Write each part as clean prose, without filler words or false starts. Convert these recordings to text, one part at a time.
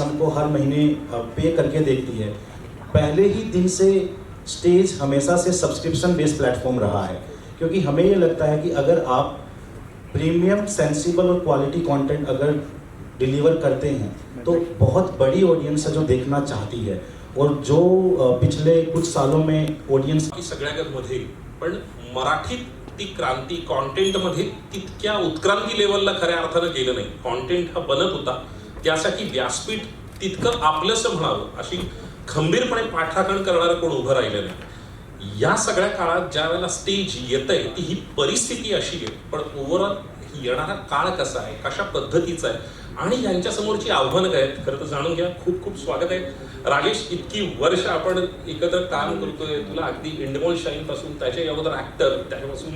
हमको हर महीने पे करके देती है, पहले ही दिन से स्टेज हमेशा से सब्सक्रिप्शन बेस्ड प्लेटफॉर्म रहा है, क्योंकि हमें ये लगता है कि अगर आप प्रीमियम, सेंसिबल और क्वालिटी कंटेंट अगर डिलीवर करते हैं तो बहुत बड़ी ऑडियंस है जो देखना चाहती है। और जो पिछले कुछ सालों में ऑडियन्स की सगळ्यामध्ये पण मराठीत ती क्रांती कॉन्टेंटमध्ये तितक्या उत्क्रांती लेवलला खऱ्या अर्थानं गेलं नाही। कॉन्टेंट हा बनत होता, त्यासाठी व्यासपीठ तितकं आपलंसं म्हणावं अशी खंबीरपणे पाठराखण करणारं कोण उभं राहिलं नाही। या सगळ्या काळात ज्या वेळेला स्टेज येतंय ती ही परिस्थिती अशी आहे, पण ओव्हरऑल येणारा काळ कसा आहे, कशा पद्धतीचा आहे आणि यांच्या समोरची आव्हानं काय आहेत, खरं तर जाणून घ्या। खूप खूप स्वागत आहे राजेश। इतकी वर्ष आपण एकत्र काम करतोय, तुला अगदी इंडमोल शाईन पासून त्याच्या अगोदर ऍक्टर, त्याच्यापासून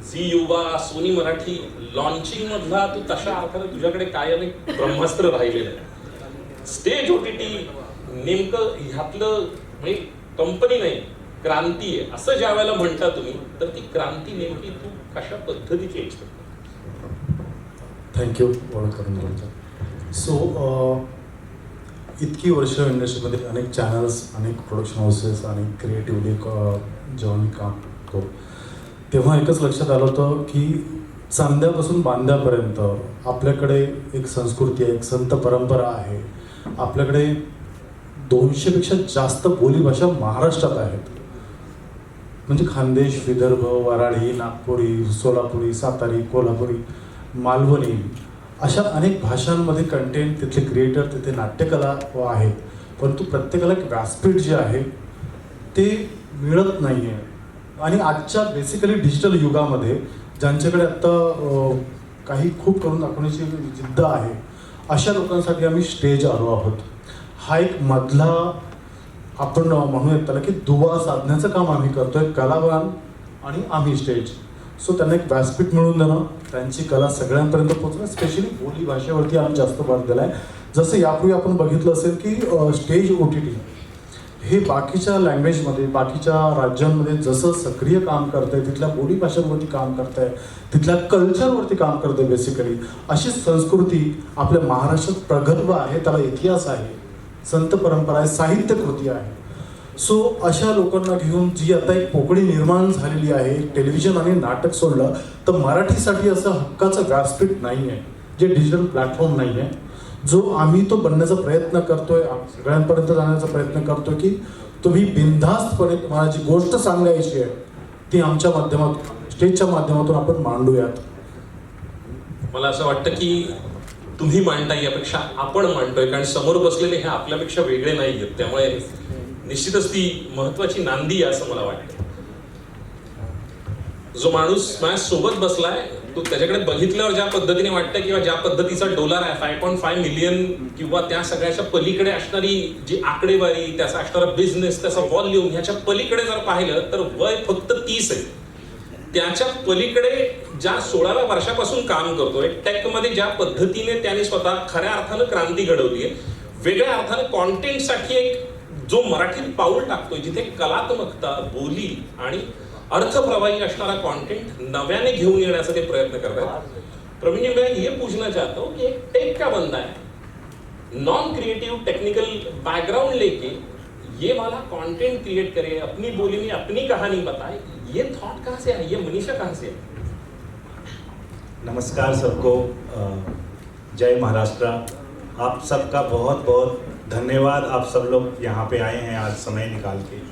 झी युवा, सोनी मराठी लॉन्चिंग मधला तू तशा अर्थानं तुझ्याकडे कायम एक ब्रह्मास्त्र राहिलेलं आहे। स्टेज ओटीटी नेमकं ह्यातलं म्हणजे कंपनी नाही क्रांती आहे असं ज्या वेळेला म्हणता तुम्ही, तर ती क्रांती नेमकी तू कशा पद्धतीची एक्सपेक्ट करता? थँक्यू ओळख करून दिल्याबद्दल। सो इतकी वर्ष इंडस्ट्रीमध्ये अनेक चॅनल्स, अनेक प्रोडक्शन हाऊसेस आणि क्रिएटिव्हली जेव्हा मी काम करतो तेव्हा एकच लक्षात आलं होतं की चांद्यापासून बांद्यापर्यंत आपल्याकडे एक संस्कृती आहे, एक संत परंपरा आहे। आपल्याकडे 200पेक्षा जास्त बोलीभाषा महाराष्ट्रात आहेत, म्हणजे खानदेश, विदर्भ, वराडी, नागपुरी, सोलापुरी, सातारी, कोल्हापुरी, मालवणी अशा अनेक भाषांमध्ये कंटेंट, तिथले क्रिएटर, तिथे नाट्यकला आहेत, परंतु प्रत्येकाला एक व्यासपीठ जे आहे ते मिळत नाही आहे। आणि आजच्या बेसिकली डिजिटल युगामध्ये ज्यांच्याकडे आत्ता काही खूप करून दाखवण्याची जिद्द आहे अशा लोकांसाठी आम्ही स्टेज आलो आहोत। हा एक मधला आपण म्हणूयात त्याला की दुवा साधण्याचं काम आम्ही करतोय, कलावान आणि आम्ही स्टेज। सो त्यांना एक व्यासपीठ मिळवून देणं, त्यांची कला सगळ्यांपर्यंत पोहोचणं, स्पेशली बोली भाषेवरती आम्ही जास्त भर दिला आहे। जसं यापूर्वी आपण बघितलं असेल की स्टेज OTT हे बाकीच्या लँग्वेजमध्ये, बाकीच्या राज्यांमध्ये जसं सक्रिय काम करतंय, तिथल्या बोली भाषांवरती काम करतंय, तिथल्या कल्चरवरती काम करतंय, बेसिकली अशी संस्कृती आपल्या महाराष्ट्रात प्रगल्भ आहे, त्याला इतिहास आहे, संत परंपरा आहे, साहित्य कृती आहे। सो अशा लोकांना घेऊन जी आता एक पोकळी निर्माण झालेली आहे, टेलिव्हिजन आणि नाटक सोडलं तर मराठीसाठी असं हक्काचं व्यासपीठ नाही आहे, जे डिजिटल प्लॅटफॉर्म नाही आहे, जो आम्ही तो बनण्याचा प्रयत्न करतोय, सगळ्यांपर्यंत जाण्याचा प्रयत्न करतोय की तुम्ही बिनधास्तपणे तुम्हाला जी गोष्ट सांगायची आहे ती आमच्या माध्यमातून, स्टेजच्या माध्यमातून आपण मांडूयात। मला असं वाटतं की तुम्ही मांडता यापेक्षा आपण मांडतोय, कारण समोर बसलेले हे आपल्यापेक्षा वेगळे नाही आहेत, त्यामुळे निश्चितच ती महत्वाची नांदी आहे असं मला वाटतं। जो माणूस माझ्या सोबत बसलाय तो त्याच्याकडे बघितल्यावर ज्या पद्धतीने वाटतं किंवा ज्या पद्धतीचा डॉलर आहे 5.5 मिलियन किंवा त्या सगळ्याच्या पलीकडे असणारी जी आकडेवारी, त्याचा असणारा बिझनेस, त्याचा व्हॉल्यूम, ह्याच्या पलीकडे जर पाहिलं तर वय फक्त 30 आहे। त्याच्या पलीकडे ज्या 16व्या वर्षापासून काम करतोय, टेकमध्ये ज्या पद्धतीने त्याने स्वतः खऱ्या अर्थानं क्रांती घडवली आहे, वेगळ्या अर्थानं कॉन्टेंटसाठी एक जो मराठीत पाऊल टाकतोय, जिथे कलात्मकता, बोली आणि अर्थप्रवाही असणारा कॉन्टेंट नव्याने घेऊन येण्याचा ते प्रयत्न करतात। प्रवीण जी, मैं ये पूछना चाहता हूँ कि एक टेक का बंदा है, नॉन क्रिएटिव टेक्निकल बैकग्राउंड लेके ये वाला कंटेंट क्रिएट करे, अपनी बोली में अपनी कहानी बताए, ये थॉट कहाँ से आई, ये मनीषा कहाँ से आई? नमस्कार सबको, जय महाराष्ट्र। आप सबका बहुत बहुत धन्यवाद, आप सब लोग यहाँ पे आए हैं आज समय निकाल के।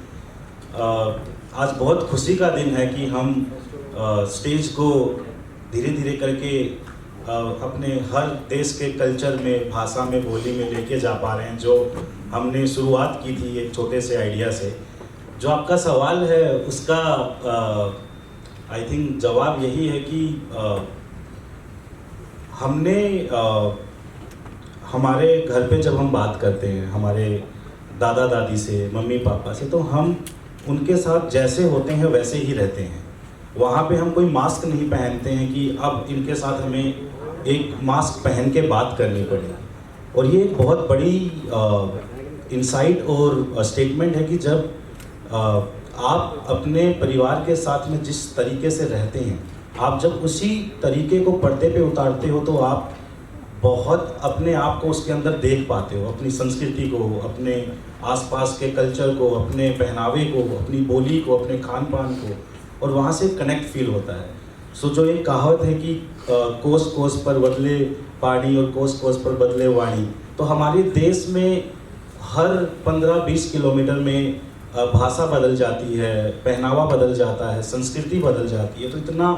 आज बहुत खुशी का दिन है कि हम स्टेज को धीरे धीरे करके अपने हर देश के कल्चर में, भाषा में, बोली में लेके जा पा रहे हैं। जो हमने शुरुआत की थी एक छोटे से आइडिया से। जो आपका सवाल है उसका आई थिंक जवाब यही है कि हमने हमारे घर पे जब हम बात करते हैं हमारे दादा दादी से, मम्मी पापा से, तो हम उनके साथ जैसे होते हैं वैसे ही रहते हैं। वहाँ पे हम कोई मास्क नहीं पहनते हैं कि अब इनके साथ हमें एक मास्क पहन के बात करनी पड़े। और ये एक बहुत बड़ी इंसाइट और स्टेटमेंट है कि जब आप अपने परिवार के साथ में जिस तरीके से रहते हैं, आप जब उसी तरीके को पर्दे पे उतारते हो तो आप बहुत अपने आप को उसके अंदर देख पाते हो, अपनी संस्कृति को, अपने आसपास के कल्चर को, अपने पहनावे को, अपनी बोली को, अपने खान पान को, और वहाँ से कनेक्ट फील होता है। सो जो एक कहावत है कि कोस कोस पर बदले पानी और कोस कोस पर बदले वाणी, तो हमारे देश में हर 15-20 किलोमीटर में भाषा बदल जाती है, पहनावा बदल जाता है, संस्कृति बदल जाती है। तो इतना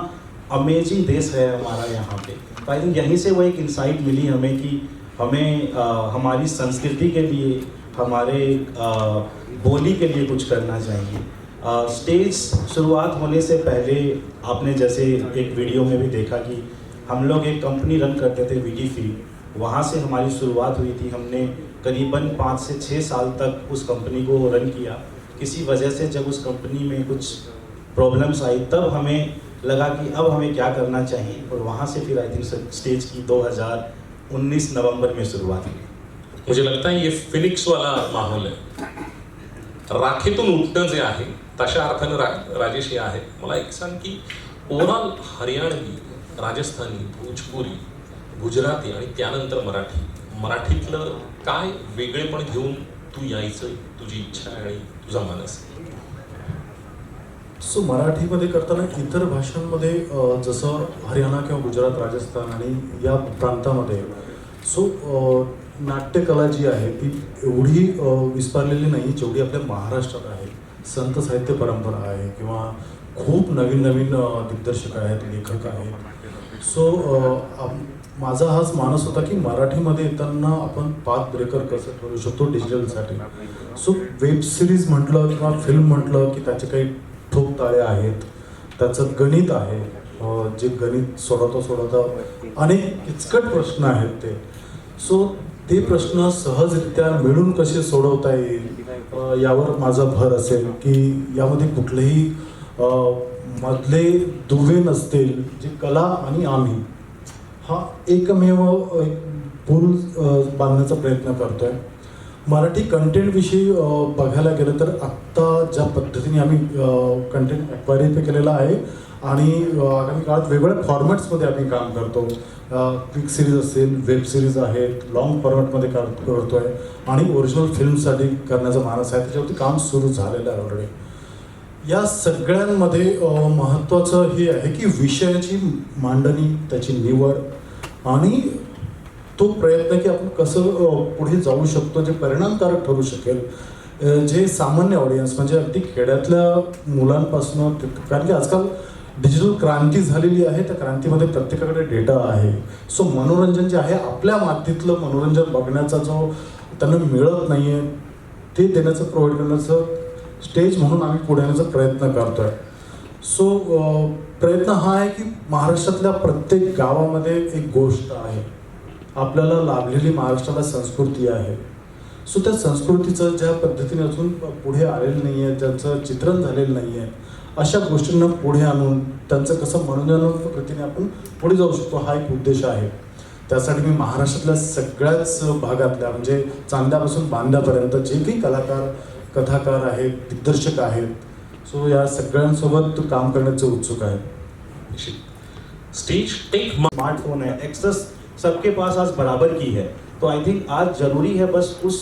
अमेजिंग देश है हमारा यहाँ पे। तो आई थिंक यहीं से वो एक इंसाइट मिली हमें कि हमें हमारी संस्कृति के लिए, हमारे बोली के लिए कुछ करना चाहिए। स्टेज शुरुआत होने से पहले आपने जैसे एक वीडियो में भी देखा कि हम लोग एक कंपनी रन करते थे वीटी फील्ड, वहाँ से हमारी शुरुआत हुई थी। हमने करीबन 5 से 6 साल तक उस कंपनी को रन किया। किसी वजह से जब उस कंपनी में कुछ प्रॉब्लम्स आई तब हमें लगा कि अब हमें क्या करना चाहिए, और वहाँ से फिर आई थिंक स्टेज की 2019 नवंबर में शुरुआत हुई। मुझे लगता है ये फिनिक्स वाला माहोल आहे, राखेतून उठणं जे आहे तशा अर्थानं राजेश हे आहे. मला एक सांग की ओव्हरऑल हरियाणवी, राजस्थानी, भोजपुरी, गुजराती आणि त्यानंतर मराठीतलं काय वेगळेपण घेऊन तू यायचं, तुझी इच्छा आहे आणि तुझा मानस? सो मराठीमध्ये करताना इतर भाषांमध्ये जसं हरियाणा किंवा गुजरात, राजस्थान आणि या प्रांतामध्ये नाट्यकला जी आहे ती एवढी विस्तारलेली नाही जेवढी आपल्या महाराष्ट्रात आहे. संत साहित्य परंपरा आहे किंवा खूप नवीन नवीन दिग्दर्शक आहेत, लेखक आहेत. सो माझा हाच मानस होता की मराठीमध्ये येताना आपण पाथ ब्रेकर कसं करू शकतो डिजिटलसाठी. सो वेब सिरीज म्हटलं किंवा फिल्म म्हटलं की त्याचे काही ठोकताळे आहेत, त्याचं गणित आहे, जे गणित सोडवता अनेक किचकट प्रश्न आहेत ते. सो ते प्रश्न सहजरित्या मिळून कसे सोडवता येईल यावर माझा भर असेल की यामध्ये कुठलेही मधले दुवे नसतील. जी कला आणि आम्ही हा एकमेव एक पूल बांधण्याचा प्रयत्न करतोय. मराठी कंटेंटविषयी बघायला गेलं तर आत्ता ज्या पद्धतीने आम्ही कंटेंट ॲक्वायरी केलेला आहे आणि आगामी काळात वेगवेगळ्या फॉर्मॅट्समध्ये आम्ही काम करतो. क्विक सिरीज असेल, वेब सिरीज आहेत, लॉंग फॉर्मॅटमध्ये करतो आहे आणि ओरिजिनल फिल्मसाठी करण्याचा मानस आहे. त्याच्यावरती काम सुरू झालेलं आहे ऑलरेडी. या सगळ्यांमध्ये महत्त्वाचं हे आहे की विषयाची मांडणी, त्याची निवड आणि तो प्रयत्न की आपण कसं पुढे जाऊ शकतो, जे परिणामकारक ठरू शकेल, जे सामान्य ऑडियन्स म्हणजे अगदी खेड्यातल्या मुलांपासून, कारण की आजकाल डिजिटल क्रांती झालेली आहे. त्या क्रांतीमध्ये प्रत्येकाकडे डेटा आहे. सो मनोरंजन जे आहे, आपल्या मातीतलं मनोरंजन बघण्याचा जो त्यांना मिळत नाही आहे ते देण्याचं, प्रोव्हाइड करण्याचं स्टेज म्हणून आम्ही पुढे येण्याचा प्रयत्न करतो आहे. सो प्रयत्न हा आहे की महाराष्ट्रातल्या प्रत्येक गावामध्ये एक गोष्ट आहे, आपल्याला लाभलेली महाराष्ट्राला संस्कृती आहे. सो त्या संस्कृतीचं ज्या पद्धतीने अजून पुढे आलेलं नाही आहे, ज्यांचं चित्रण झालेलं नाही आहे, अशा गोष्टींना पुढे आणून त्यांचं कसं मनोरंजनात्मक पद्धतीने आपण पुढे जाऊ शकतो हा एक उद्देश आहे. त्यासाठी मी महाराष्ट्रातल्या सगळ्याच भागातल्या म्हणजे चांद्यापासून बांद्यापर्यंत जे काही कलाकार, कथाकार आहेत, दिग्दर्शक आहेत, सो या सगळ्यांसोबत काम करण्याचं उत्सुक आहे. स्टेज टेक स्मार्टफोन है, एक्सेस सबके पास आज बराबर की है. तो आई थिंक आज जरूरी है बस उस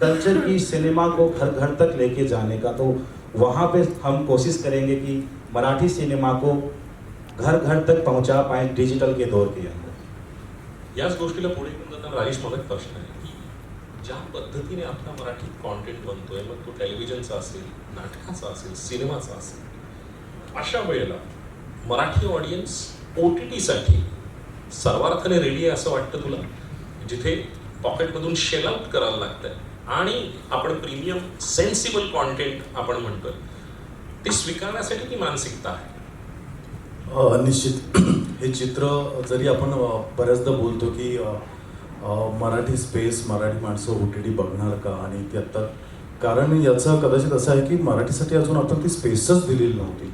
कल्चर की सिनेमा को घर घर तक लेके जाने का. तो वहाँ पे हम कोशिश करेंगे कि मराठी सिनेमा को घर घर तक पहुँचा पाए डिजिटल के दौर के अंदर. याच गोष्टीला पुढे घेऊन जाताना राजेश, मला एक प्रश्न आहे की ज्या पद्धतीने आपला मराठी कॉन्टेंट बनतोय, मग तो टेलिव्हिजनचा असेल, नाटकाचा असेल, सिनेमाचा असेल, अशा वेळेला मराठी ऑडियन्स OTTसाठी सर्वार्थाने रेडी आहे असं वाटतं तुला? जिथे पॉकेटमधून शेल आउट करायला लागतंय आणि आपण प्रीमियम सेन्सिबल कॉन्टेंट आपण म्हणतोय, ते स्वीकारण्यासाठी ती मानसिकता आहे? निश्चित. हे चित्र जरी आपण बऱ्याचदा बोलतो की मराठी स्पेस, मराठी माणसं OTT बघणार का, आणि ते आत्ता कारण याचं कदाचित असं आहे की मराठीसाठी अजून आपण ती स्पेसच दिलेली नव्हती.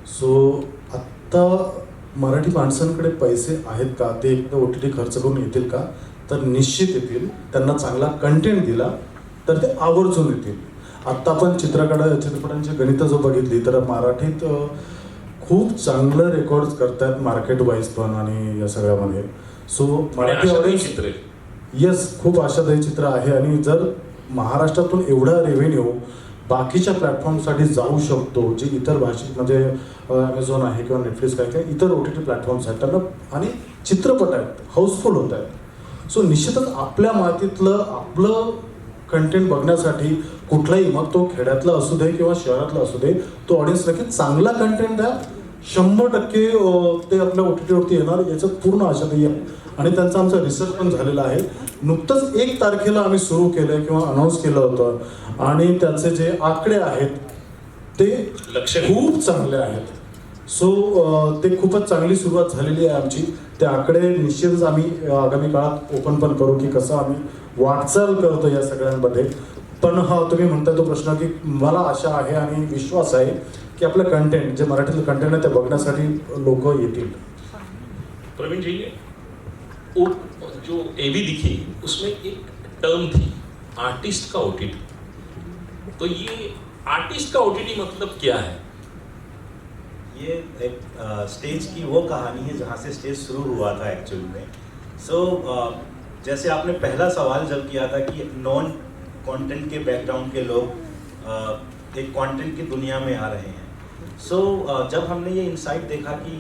सो आत्ता मराठी माणसांकडे पैसे आहेत का, ते एकदा OTT खर्च करून येतील का, तर निश्चित येतील. त्यांना चांगला कंटेंट दिला तर ते आवर्जून येतील. आत्ता आपण चित्रपटांची गणितं जो बघितली तर मराठीत खूप चांगलं रेकॉर्ड्स करतात मार्केट वाईज पण आणि या सगळ्यामध्ये. सो मराठी अशातही ऑडियन्स चित्र आहे. येस, खूप आशादायी चित्र आहे. आणि जर महाराष्ट्रातून एवढा रेव्हेन्यू बाकीच्या प्लॅटफॉर्मसाठी जाऊ शकतो, जे इतर भाषेत म्हणजे ॲमेझॉन आहे किंवा नेटफ्लिक्स काय काय इतर OTT प्लॅटफॉर्म्स आहेत त्यांना, आणि चित्रपट आहेत हाऊसफुल होत आहेत. सो निश्चितच आपल्या मातीतलं आपलं कंटेंट बघण्यासाठी कुठलाही, मग तो खेड्यातला असू दे किंवा शहरातला असू दे, तो ऑडियन्स नक्कीच चांगला कंटेंट द्या. 100% ते आपल्या OTTवरती येणार याचं पूर्ण आशादायी आहे. आणि त्यांचा आमचा रिसर्च पण झालेला आहे. नुकतंच 1 तारखेला आम्ही सुरू केलं किंवा अनाऊन्स केलं होतं, आणि त्याचे जे आकडे आहेत ते खूप चांगले आहेत. सो ते खूपच चांगली सुरुवात झालेली आहे आमची. ते आकडे निश्चितच आम्ही आगामी काळात ओपन पण करू की कसं आम्ही वाटचाल करतो या सगळ्यांमध्ये. पण हा तुम्ही म्हणताय तो प्रश्न, की मला आशा आहे आणि विश्वास आहे की आपलं कंटेंट, जे मराठीतलं कंटेंट आहे ते बघण्यासाठी लोक येतील. प्रवीण जी, जो एवी दिखी उसमें एक टर्म थी, आर्टिस्ट का OTT. तो ये आर्टिस्ट का OTT मतलब क्या है? ये एक स्टेज की वो कहानी है जहाँ से स्टेज शुरू हुआ था एक्चुअली में. सो जैसे आपने पहला सवाल जब किया था कि नॉन कंटेंट के बैकग्राउंड के लोग एक कंटेंट की दुनिया में आ रहे हैं. सो जब हमने ये इंसाइट देखा कि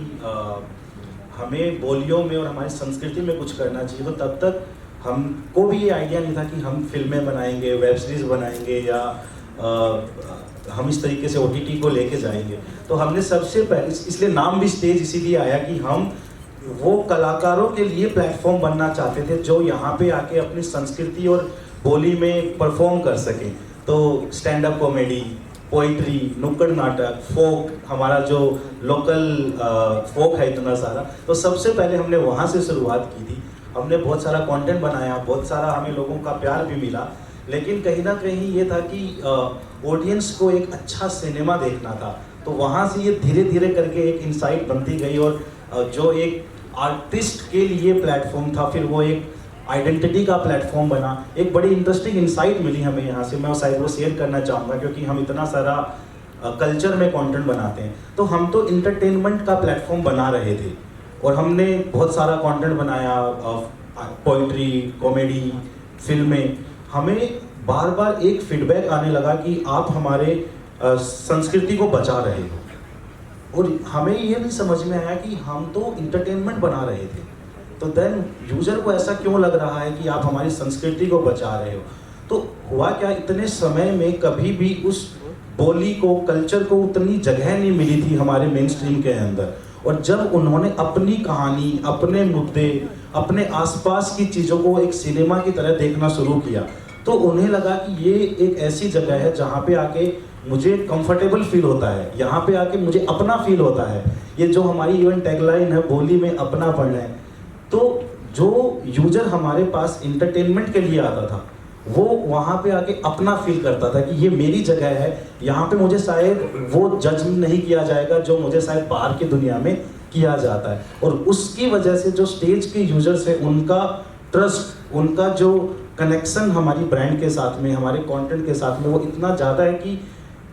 हमें बोलियों में और हमारी संस्कृति में कुछ करना चाहिए, तो तब तक हमको भी ये आइडिया नहीं था कि हम फिल्में बनाएंगे, वेब सीरीज़ बनाएंगे, या हम इस तरीके से OTT को लेके जाएंगे. तो हमने सबसे पहले, इसलिए नाम भी स्टेज इसीलिए आया कि हम वो कलाकारों के लिए प्लेटफॉर्म बनना चाहते थे जो यहाँ पे आके अपनी संस्कृति और बोली में परफॉर्म कर सकें. तो स्टैंड अप कॉमेडी, पोइट्री, नुक्कड़ नाटक, फोक, हमारा जो लोकल फोक है इतना सारा, तो सबसे पहले हमने वहाँ से शुरुआत की थी. हमने बहुत सारा कंटेंट बनाया, बहुत सारा हमें लोगों का प्यार भी मिला, लेकिन कहीं ना कहीं ये था कि ऑडियंस को एक अच्छा सिनेमा देखना था. तो वहाँ से ये धीरे धीरे करके एक इंसाइट बनती गई, और जो एक आर्टिस्ट के लिए प्लेटफॉर्म था, फिर वो एक आइडेंटिटी का प्लेटफॉर्म बना. एक बड़ी इंटरेस्टिंग इंसाइट मिली हमें यहाँ से, मैं शायद वो शेयर करना चाहूँगा, क्योंकि हम इतना सारा कल्चर में कंटेंट बनाते हैं. तो हम तो इंटरटेनमेंट का प्लेटफॉर्म बना रहे थे, और हमने बहुत सारा कंटेंट बनाया, पोइट्री, कॉमेडी, फिल्में. हमें बार बार एक फीडबैक आने लगा कि आप हमारे संस्कृति को बचा रहे हो, और हमें ये भी समझ में आया कि हम तो इंटरटेनमेंट बना रहे थे, तो देन यूजर को ऐसा क्यों लग रहा है कि आप हमारी संस्कृति को बचा रहे हो. तो हुआ क्या, इतने समय में कभी भी उस बोली को, कल्चर को उतनी जगह नहीं मिली थी हमारे मेन स्ट्रीम के अंदर. और जब उन्होंने अपनी कहानी, अपने मुद्दे, अपने आसपास की चीज़ों को एक सिनेमा की तरह देखना शुरू किया, तो उन्हें लगा कि ये एक ऐसी जगह है जहाँ पे आके मुझे कंफर्टेबल फील होता है, यहाँ पे आके मुझे अपना फील होता है. ये जो हमारी इवन टैगलाइन है, बोली में अपनापन है. तो जो यूजर हमारे पास इंटरटेनमेंट के लिए आता था, वो वहाँ पे आके अपना फील करता था कि ये मेरी जगह है, यहाँ पे मुझे शायद वो जज नहीं किया जाएगा जो मुझे शायद बाहर की दुनिया में किया जाता है. और उसकी वजह से जो स्टेज के यूजर्स हैं, उनका ट्रस्ट, उनका जो कनेक्शन हमारी ब्रांड के साथ में, हमारे कंटेंट के साथ में, वो इतना ज़्यादा है कि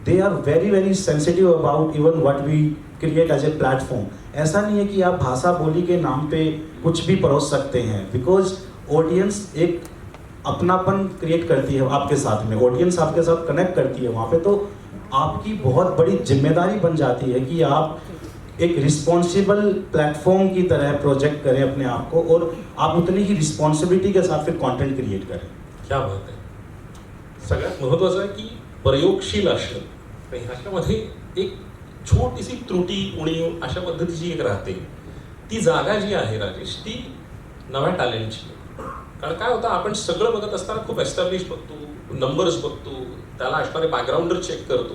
they are very very sensitive about even what we create as a platform. ऐसा नहीं है कि आप भाषा बोली के नाम पे कुछ भी परोस सकते हैं, बिकॉज ऑडियंस एक अपनापन क्रिएट करती है आपके साथ में, ऑडियंस आपके साथ कनेक्ट करती है वहाँ पे. तो आपकी बहुत बड़ी जिम्मेदारी बन जाती है कि आप एक रिस्पॉन्सिबल प्लेटफॉर्म की तरह प्रोजेक्ट करें अपने आप को, और आप उतनी ही रिस्पॉन्सिबिलिटी के साथ फिर कंटेंट क्रिएट करें. क्या बात आहे. सगळ्यात महत्त्वाचं आहे की प्रयोगशील असणं. आणि ह्याच्यामध्ये एक छोटीशी त्रुटी, उणीव अशा पद्धतीची एक राहते. ती जागा जी आहे राजेश, ती नव्या टॅलेंटची. कारण काय होतं, आपण सगळं बघत असताना खूप एस्टॅब्लिश बघतो, नंबर्स बघतो, त्याला असणारे बॅकग्राऊंडर चेक करतो.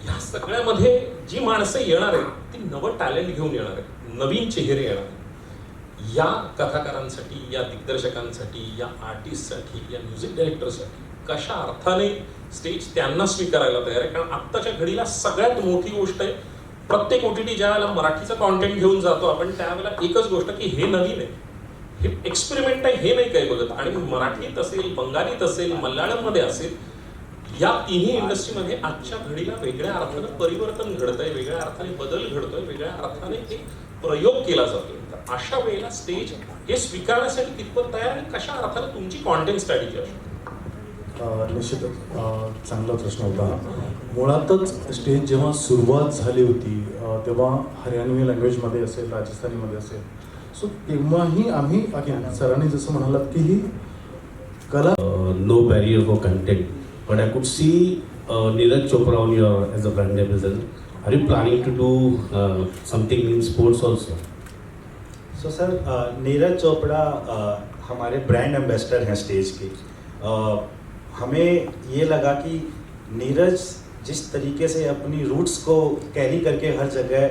ह्या सगळ्यामध्ये जी माणसं येणार आहेत ती नवं टॅलेंट घेऊन येणार आहेत, नवीन चेहरे येणार आहेत. या कथाकारांसाठी, या दिग्दर्शकांसाठी, या आर्टिस्टसाठी, या म्युझिक डायरेक्टरसाठी कशा अर्थाने स्टेज त्यांना स्वीकारायला तयार आहे. कारण आत्ताच्या घडीला सगळ्यात मोठी गोष्ट आहे, प्रत्येक OTT ज्या वेळेला मराठीचं कॉन्टेंट घेऊन जातो आपण, त्यावेळेला एकच गोष्ट की हे नवीन आहे, हे एक्सपेरिमेंट आहे, हे नाही काही बघत. आणि मराठीत असेल, बंगालीत असेल, मल्याळममध्ये असेल, या तिन्ही इंडस्ट्रीमध्ये आजच्या घडीला वेगळ्या अर्थानं परिवर्तन घडतंय, वेगळ्या अर्थाने बदल घडतोय, वेगळ्या अर्थाने एक प्रयोग केला जातोय. अशा वेळेला स्टेज हे स्वीकारण्यासाठी कितपत तयार आणि कशा अर्थानं तुमची कॉन्टेंट स्ट्रॅटेजी असते? निश्चितच चांगला प्रश्न होता. मुळातच स्टेज जेव्हा सुरुवात झाली होती तेव्हा हरियाणवी लँग्वेजमध्ये असेल, राजस्थानीमध्ये असेल, सो तेव्हाही आम्ही अगेन सरांनी जसं म्हणालात की ही कला no barrier for content. But I could see Neeraj Chopra on your as a brand ambassador. Are you planning to do something in sports also? So sir Neeraj Chopra हमारे ब्रांड एम्बेसडर हैं स्टेज के. हमें ये लगा कि नीरज जिस तरीके से अपनी रूट्स को कैरी करके हर जगह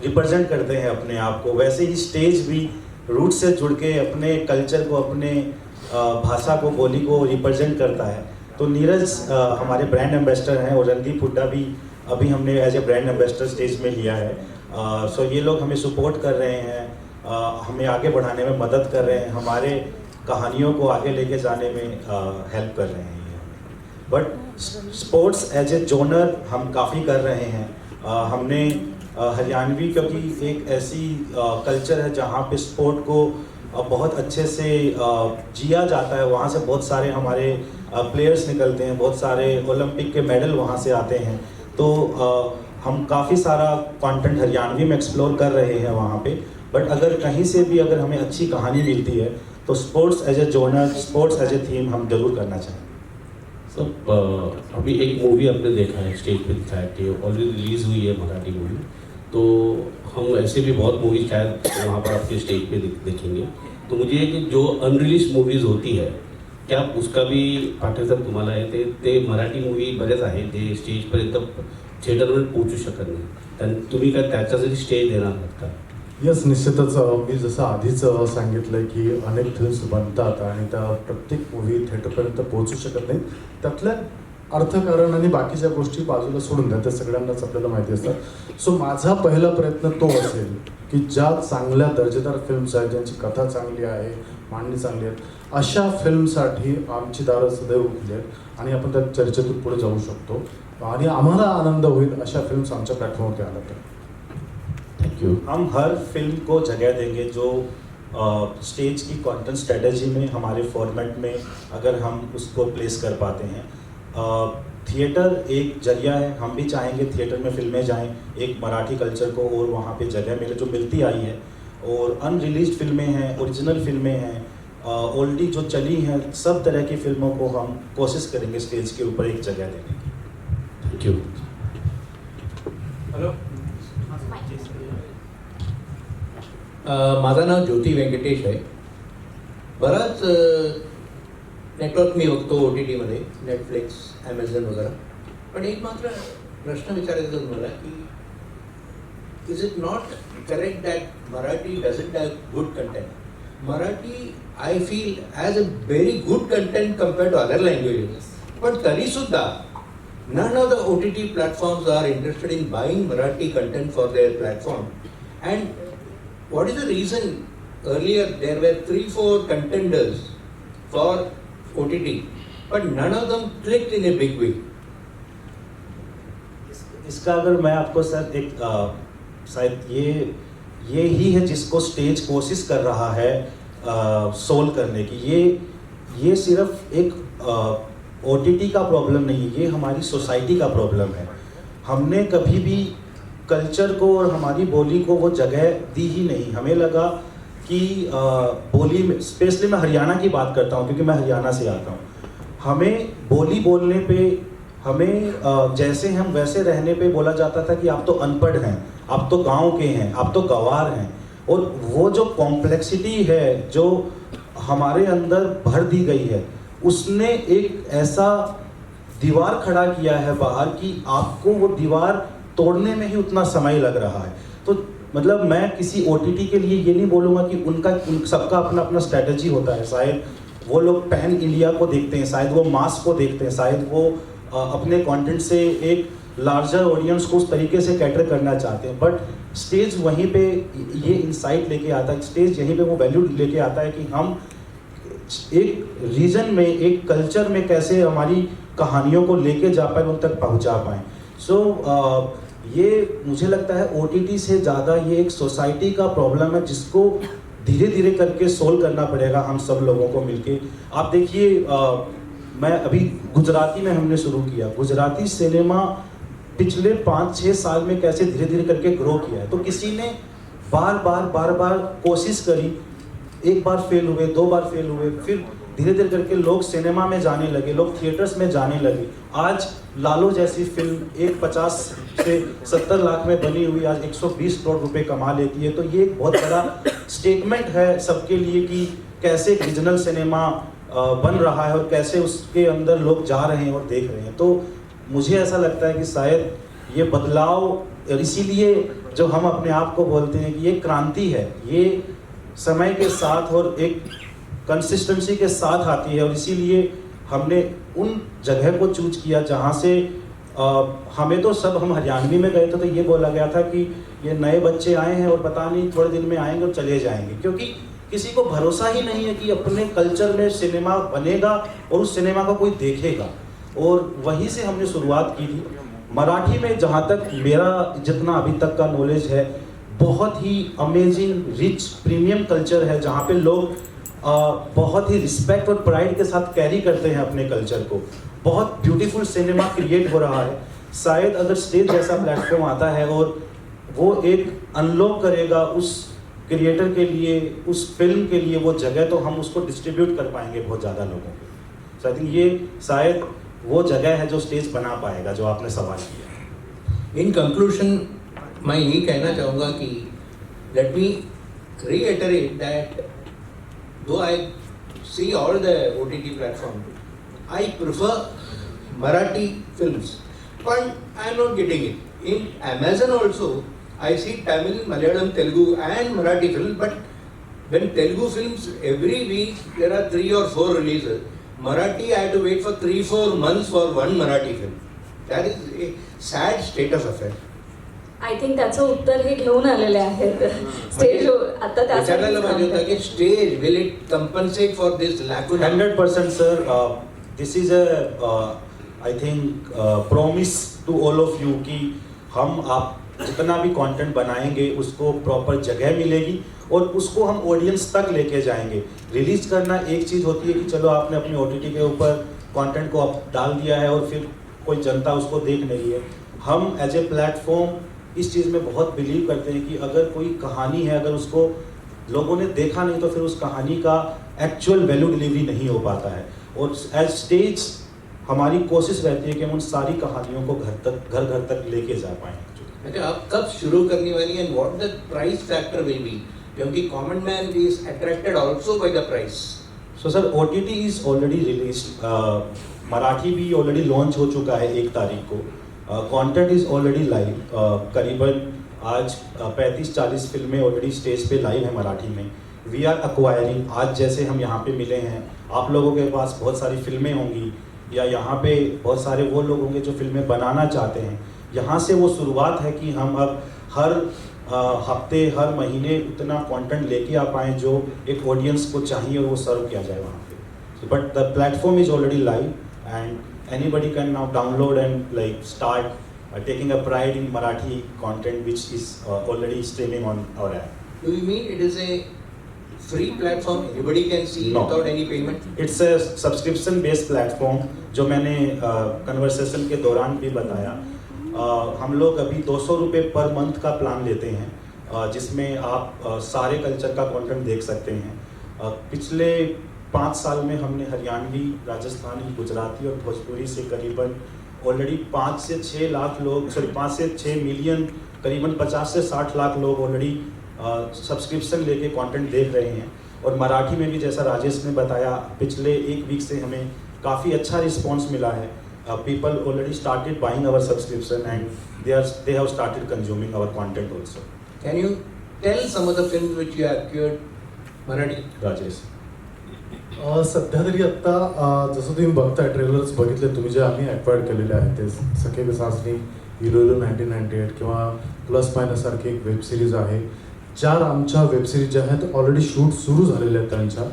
रिप्रेजेंट करते हैं अपने आप को, वैसे ही स्टेज भी रूट से जुड़ के अपने कल्चर को, अपने भाषा को, बोली को रिप्रेजेंट करता है. तो नीरज हमारे ब्रांड एम्बेसडर हैं और रणदीप हुड्डा भी अभी हमने as a brand ambassador stage में लिया है. सो ये लोग हमें सपोर्ट कर रहे हैं, हमें आगे बढ़ाने में मदद कर रहे हैं, हमारे कहानियों को आगे लेके जाने में हेल्प कर रहे हैं ये हमें. But sports as a genre हम काफ़ी कर रहे हैं. हमने हरियाणवी, क्योंकि एक ऐसी कल्चर है जहाँ पे स्पोर्ट को बहुत अच्छे से जिया जाता है, वहाँ से बहुत सारे हमारे प्लेयर्स निकलते हैं, बहुत सारे ओलंपिक के मेडल वहाँ से आते हैं. तो हम काफ़ी सारा कंटेंट हरियाणवी में एक्सप्लोर कर रहे हैं वहाँ पे. बट अगर कहीं से भी अगर हमें अच्छी कहानी मिलती है तो sports as a genre, sports as a theme हम जरूर करना चाहेंगे. सर अभी एक मूवी आपने देखा है, स्टेज पे दिखाया कि ऑलरेडी रिलीज हुई है मराठी मूवी, तो हम ऐसे भी बहुत मूवी शायद वहाँ पर आपके स्टेज पे देखेंगे. तो मुझे ये कि जो अनरिलीज मूवीज होती है, क्या उसका भी पाठ्यक्रम तुम्हाला आहे ते मराठी मूवी बरेच आहे ते स्टेजपर्यंत थिएटरवर पोहोचू शकत नाही, तर तुम्ही काय त्याच्यासाठी स्टेज देणार आहात का? यस, निश्चितच. मी जसं आधीच सांगितलं की अनेक फिल्म्स बनतात आणि त्या प्रत्येक मूवी थिएटरपर्यंत पोहोचू शकत नाही. त्यातल्या अर्थकारण आणि बाकीच्या गोष्टी बाजूला सोडून द्या, त्या सगळ्यांनाच आपल्याला माहिती असतात. सो माझा पहिला प्रयत्न तो असेल की ज्या चांगल्या दर्जेदार फिल्म्स आहेत, ज्यांची कथा चांगली आहे, मांडणी चांगली आहेत, अशा फिल्मसाठी आमची दारं सदैव खुली आहेत आणि आपण त्या चर्चेतून पुढे जाऊ शकतो आणि आम्हाला आनंद होईल अशा फिल्म्स आमच्या प्लॅटफॉर्मवरती आल्या तर. Thank you. हम हर फिल्म को जगह देंगे जो स्टेज की कंटेंट स्ट्रेटजी में, हमारे फॉर्मेट में अगर हम उसको प्लेस कर पाते हैं. थिएटर एक जरिया है, हम भी चाहेंगे थिएटर में फिल्में जाएं, एक मराठी कल्चर को और वहाँ पे जगह मिले जो मिलती आई है. और अनरिलीज फिल्में हैं, ओरिजिनल फिल्में हैं, ओल्डी जो चली हैं, सब तरह की फिल्मों को हम कोशिश करेंगे स्टेज के ऊपर एक जगह देने की. Thank you. हॅलो, माझं नाव ज्योती व्यंकटेश आहे. बराच नेटवर्क मी बघतो OTTमध्ये, नेटफ्लिक्स, ॲमेझॉन वगैरे. पण एक मात्र प्रश्न विचारायचा तुम्हाला की is it not correct that Marathi doesn't have good content? Marathi I feel has a very good content compared to other languages. पण तरीसुद्धा none of the OTT platforms are interested in buying Marathi content for their platform. And what is the reason? Earlier there were 3-4 contenders for OTT, but none of them clicked in a big way. इसका अगर मैं आपको sir एक शायद ये ही है जिसको stage कोशिश कर रहा है सोल्व करने की. ये सिर्फ एक OTT का प्रॉब्लम नहीं है, ये हमारी सोसाइटी का प्रॉब्लम है. हमने कभी भी कल्चर को और हमारी बोली को वो जगह दी ही नहीं. हमें लगा कि बोली में, स्पेशली मैं हरियाणा की बात करता हूँ क्योंकि मैं हरियाणा से आता हूँ, हमें बोली बोलने पे, हमें जैसे हम वैसे रहने पे बोला जाता था कि आप तो अनपढ़ हैं, आप तो गांव के हैं, आप तो गंवार हैं. और वो जो कॉम्प्लेक्सिटी है जो हमारे अंदर भर दी गई है, उसने एक ऐसा दीवार खड़ा किया है बाहर कि आपको वो दीवार तोड़ने में ही उतना समय लग रहा है. तो मतलब मैं किसी OTT के लिए ये नहीं बोलूँगा कि सबका अपना अपना स्ट्रैटेजी होता है. शायद वो लोग पैन इंडिया को देखते हैं, शायद वो मास को देखते हैं, शायद वो अपने कंटेंट से एक लार्जर ऑडियंस को उस तरीके से कैटर करना चाहते हैं. बट स्टेज वहीं पे ये इंसाइट लेके आता है, स्टेज यहीं पे वो वैल्यू लेके आता है कि हम एक रीजन में, एक कल्चर में कैसे हमारी कहानियों को लेके जा पाए, उन तक पहुंचा पाएँ. सो ये मुझे लगता है OTT से ज़्यादा ये एक सोसाइटी का प्रॉब्लम है जिसको धीरे धीरे करके सोल्व करना पड़ेगा हम सब लोगों को मिलके। आप देखिए मैं अभी गुजराती में हमने शुरू किया, गुजराती सिनेमा पिछले 5-6 साल में कैसे धीरे धीरे करके ग्रो किया है। तो किसी ने बार बार कोशिश करी, एक बार फेल हुए, 2 बार फेल हुए, फिर धीरे धीरे करके लोग सिनेमा में जाने लगे, लोग थिएटर्स में जाने लगे। आज लालो जैसी फिल्म 50 से 70 लाख में बनी हुई आज 120 करोड़ रुपए कमा लेती है। तो ये एक बहुत बड़ा स्टेटमेंट है सबके लिए कि कैसे रीजनल सिनेमा बन रहा है और कैसे उसके अंदर लोग जा रहे हैं और देख रहे हैं। तो मुझे ऐसा लगता है कि शायद ये बदलाव, और इसीलिए जो हम अपने आप को बोलते हैं कि ये क्रांति है, ये समय के साथ और एक कंसिस्टेंसी के साथ आती है। और इसीलिए हमने उन जगह को चूज किया जहाँ से हमें तो सब, हम हरियाणवी में गए थे तो ये बोला गया था कि ये नए बच्चे आए हैं और पता नहीं थोड़े दिन में आएंगे और चले जाएंगे, क्योंकि किसी को भरोसा ही नहीं है कि अपने कल्चर में सिनेमा बनेगा और उस सिनेमा को कोई देखेगा। और वहीं से हमने शुरुआत की थी। मराठी में जहाँ तक मेरा जितना अभी तक का नॉलेज है, बहुत ही अमेजिंग रिच प्रीमियम कल्चर है जहाँ पे लोग बहुत ही रिस्पेक्ट और प्राइड के साथ कैरी करते हैं अपने कल्चर को। बहुत ब्यूटीफुल सिनेमा क्रिएट हो रहा है। शायद अगर स्टेज जैसा प्लेटफॉर्म आता है और वो एक अनलॉक करेगा उस क्रिएटर के लिए, उस फिल्म के लिए वो जगह, तो हम उसको डिस्ट्रीब्यूट कर पाएंगे बहुत ज़्यादा लोगों को। सो आई थिंक ये शायद वो जगह है जो स्टेज बना पाएगा, जो आपने सवाल किया। इन कंक्लूजन मैं यही कहना चाहूँगा कि let me reiterate that though I see all the OTT platform, I prefer Marathi films, but I am not getting it. In Amazon also, I see Tamil, Malayalam, Telugu and Marathi films, but when Telugu films, every week there are 3 or 4 releases. Marathi, I have to wait for 3-4 months for one Marathi film. That is a sad state of affairs. I think त्याचं उत्तर हे घेऊन आलेले आहेत stage आता विचारायला पाहिजे होतं की stage will it compensate for this lacuna 100% sir, this is I think promise to all of you कि हम आप जितना भी कंटेंट बनाएंगे उसको प्रॉपर जगह मिलेगी और उसको हम ऑडियंस तक लेके जाएंगे। रिलीज करना एक चीज़ होती है कि चलो आपने अपनी OTT के ऊपर कंटेंट को आप डाल दिया है और फिर कोई जनता उसको देख नहीं है। हम एज ए प्लेटफॉर्म इस चीज़ में बहुत बिलीव करते हैं कि अगर कोई कहानी है, अगर उसको लोगों ने देखा नहीं तो फिर उस कहानी का एक्चुअल वैल्यू डिलीवरी नहीं हो पाता है। और एज स्टेज हमारी कोशिश रहती है कि हम उन सारी कहानियों को घर घर तक लेके जा पाएँ। अच्छा, आप कब शुरू करने वाली and what the price factor will be, क्योंकि common man is attracted also by the price. So sir, OTT is already released, Marathi भी ऑलरेडी लॉन्च हो चुका है 1 तारीख को। कंटेंट इज ऑलरेडी लाइव, करीबन आज 35-40 फिल्में ऑलरेडी स्टेज पे लाइव है मराठी में। वी आर अक्वायरिंग, आज जैसे हम यहाँ पे मिले हैं, आप लोगों के पास बहुत सारी फिल्में होंगी या यहाँ पे बहुत सारे वो लोग होंगे जो फिल्में बनाना चाहते हैं। यहाँ से वो शुरुआत है कि हम अब हर हफ्ते, हर महीने उतना कंटेंट लेके आ पाएँ जो एक ऑडियंस को चाहिए और वो सर्व किया जाए वहाँ पे। But the platform is already live and anybody can now download and like start taking a pride in Marathi content which is already streaming on our app. Do you mean it is a free platform anybody can see No. without any payment? It's a subscription based platform जो मैंने conversation के दौरान भी बताया। हम लोग अभी 200 रुपये पर मंथ का प्लान लेते हैं जिसमें आप सारे कल्चर का कंटेंट देख सकते हैं। पिछले 5 साल में हमने हरियाणवी, राजस्थानी, गुजराती और भोजपुरी से करीबन ऑलरेडी 5 से 6 लाख लोग, 5 से 6 मिलियन, करीबन 50 से 60 लाख लोग ऑलरेडी सब्सक्रिप्शन लेके कंटेंट देख रहे हैं। और मराठी में भी जैसा राजेश ने बताया, पिछले 1 वीक से हमें काफ़ी अच्छा रिस्पॉन्स मिला है। People already started buying our subscription and they have started consuming our content also. Can you tell some of the films which you have acquired Marathi? Rajesh, सध्या तरी आत्ता जसं तुम्ही बघताय, ट्रेलर्स बघितले तुम्ही जे आम्ही ॲक्वायर्ड केलेले आहेत ते सखे सासनी, हिरोलो 1998 किंवा प्लस मायनस सारखी एक वेब सिरीज आहे। 4 आमच्या वेब सिरीज ज्या आहेत ऑलरेडी शूट सुरू झालेल्या आहेत त्यांच्या,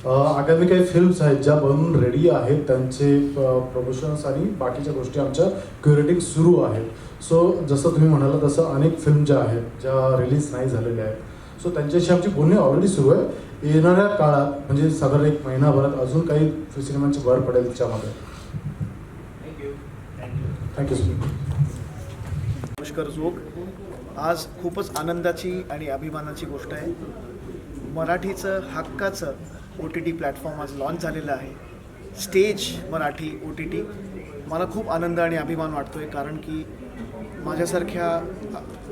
आगामी काही फिल्म्स आहेत ज्या बनून रेडी आहेत, त्यांचे प्रमोशन्स आणि बाकीच्या गोष्टी आमच्या क्युरेटिंग सुरू आहेत. सो जसं तुम्ही म्हणाला तसं अनेक फिल्म ज्या आहेत ज्या रिलीज नाही झालेल्या आहेत, सो त्यांच्याशी आमची बोलणी ऑलरेडी सुरू आहे. येणाऱ्या काळात म्हणजे साधारण 1 महिनाभरात अजून काही सिनेमांची भर पडेल त्याच्यामध्ये. Thank you sir. पुष्कर जोग. आज खूपच आनंदाची आणि अभिमानाची गोष्ट आहे. मराठीचं हक्काचं OTT प्लॅटफॉर्म आज लॉन्च झालेलं आहे, स्टेज मराठी OTT. मला खूप आनंद आणि अभिमान वाटतो आहे, कारण की माझ्यासारख्या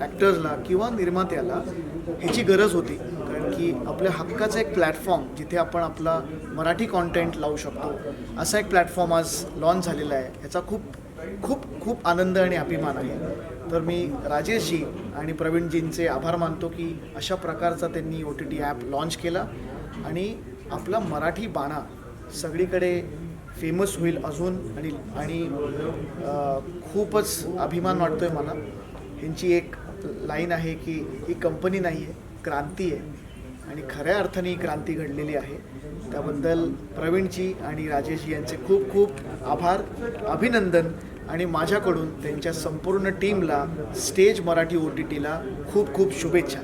ॲक्टर्सला किंवा निर्मात्याला ह्याची गरज होती, कारण की आपल्या हक्काचं एक प्लॅटफॉर्म जिथे आपण आपला मराठी कॉन्टेंट लावू शकतो, असा एक प्लॅटफॉर्म आज लॉन्च झालेला आहे. याचा खूप खूप खूप आनंद आणि अभिमान आहे. तर मी राजेशजी आणि प्रवीणजींचे आभार मानतो की अशा प्रकारचा त्यांनी OTT ॲप लॉन्च केला आणि आपला मराठी बाणा सगळीकडे फेमस होईल अजून. आणि खूपच अभिमान वाटतो आहे मला. ह्यांची एक लाईन आहे की ही कंपनी नाही आहे, क्रांती आहे, आणि खऱ्या अर्थाने ही क्रांती घडलेली आहे. त्याबद्दल प्रवीणजी आणि राजेशजी यांचे खूप खूप आभार, अभिनंदन, आणि माझ्याकडून त्यांच्या संपूर्ण टीमला, स्टेज मराठी OTTला खूप खूप शुभेच्छा.